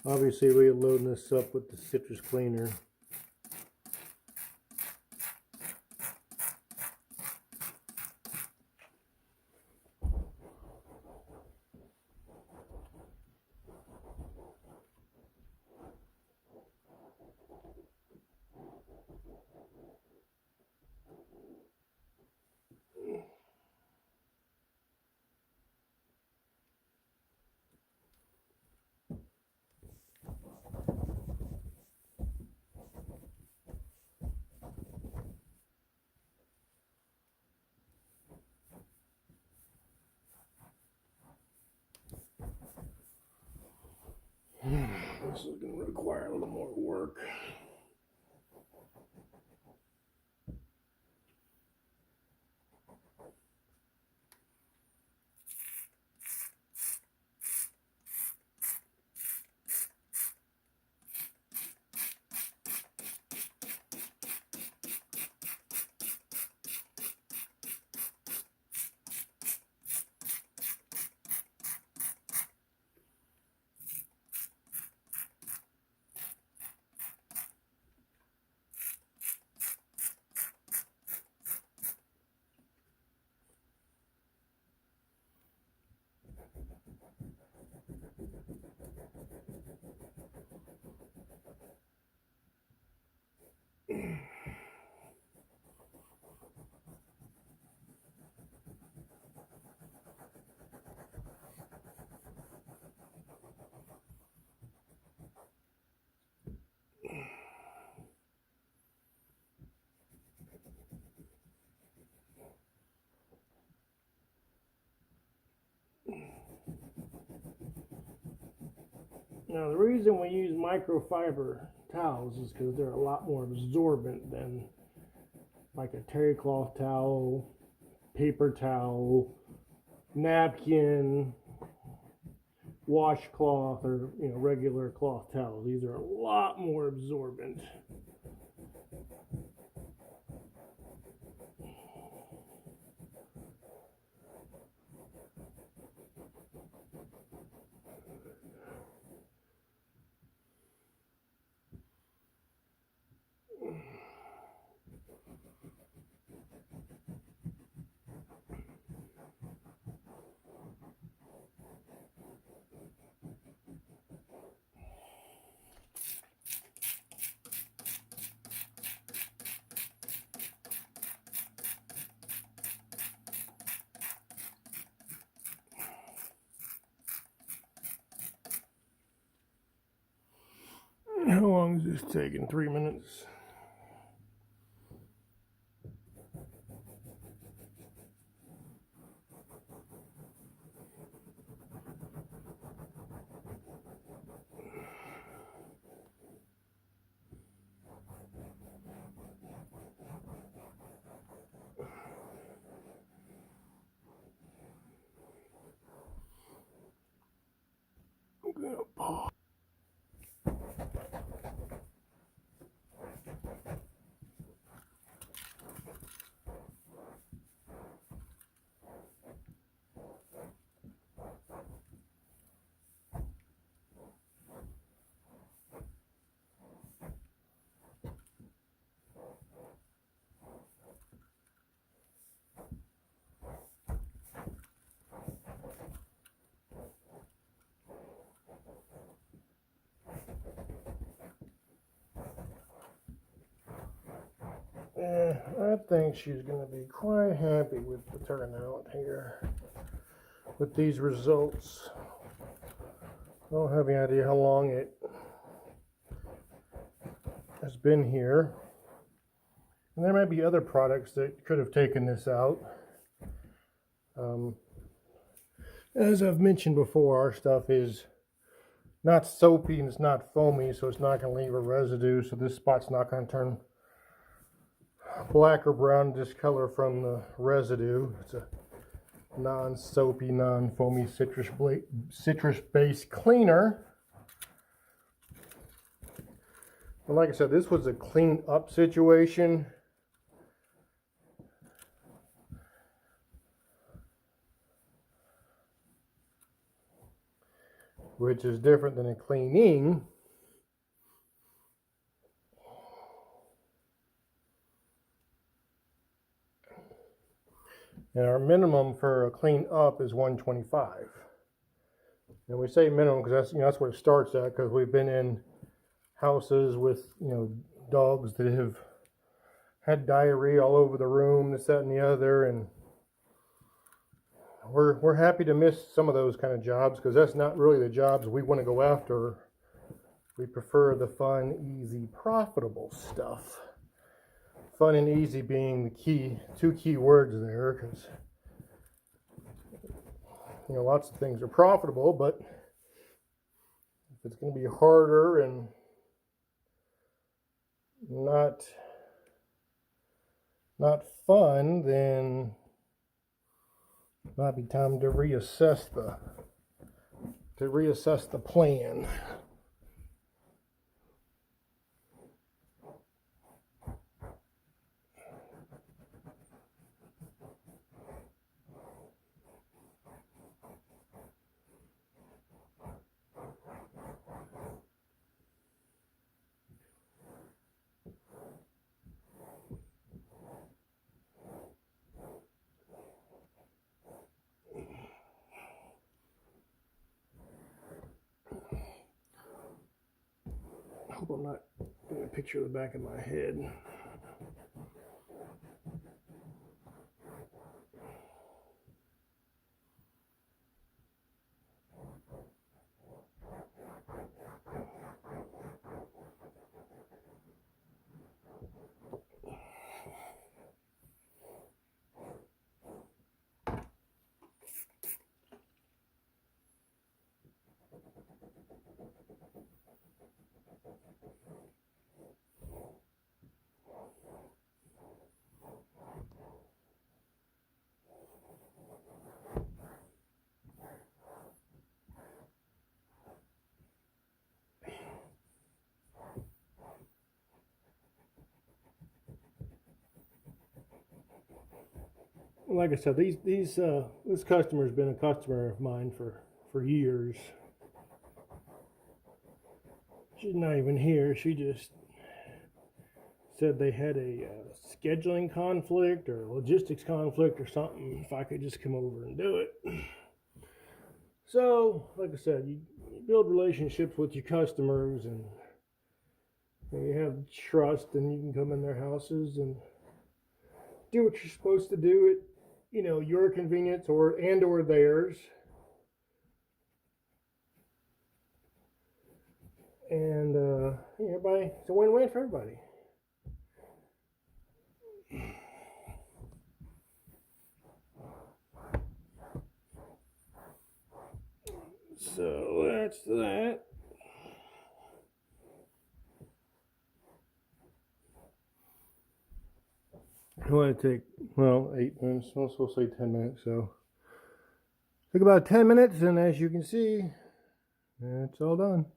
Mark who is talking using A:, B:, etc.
A: Obviously, we're loading this up with the citrus cleaner. This is going to require a little more work. Now, the reason we use microfiber towels is because they're a lot more absorbent than like a terry cloth towel, paper towel, napkin, washcloth, or regular cloth towels. These are a lot more absorbent. How long is this taking? 3 minutes? I'm gonna pause. I think she's going to be quite happy with the turnout here, with these results. I don't have any idea how long it has been here. And there might be other products that could have taken this out. As I've mentioned before, our stuff is not soapy and it's not foamy, so it's not going to leave a residue. So this spot's not going to turn black or brown discolor from the residue. It's a non-soapy, non-foamy citrus-based cleaner. And like I said, this was a clean up situation. which is different than a cleaning. And our minimum for a clean up is 125. And we say minimum because that's, that's what it starts at, because we've been in houses with, dogs that have had diarrhea all over the room, this, that, and the other, and we're happy to miss some of those kind of jobs because that's not really the jobs we want to go after. We prefer the fun, easy, profitable stuff. Fun and easy being the two key words there, because lots of things are profitable, but if it's going to be harder and not fun, then it might be time to reassess the plan. I hope I'm not getting a picture of the back of my head. Like I said, this customer's been a customer of mine for years. She's not even here. She just said they had a scheduling conflict or logistics conflict or something, if I could just come over and do it. So, like I said, you build relationships with your customers, and you have trust, and you can come in their houses and do what you're supposed to do at your convenience or theirs. And everybody, it's a win-win for everybody. So that's that. I want to take, 8 minutes. I'm supposed to say 10 minutes, so took about 10 minutes, and as you can see, it's all done.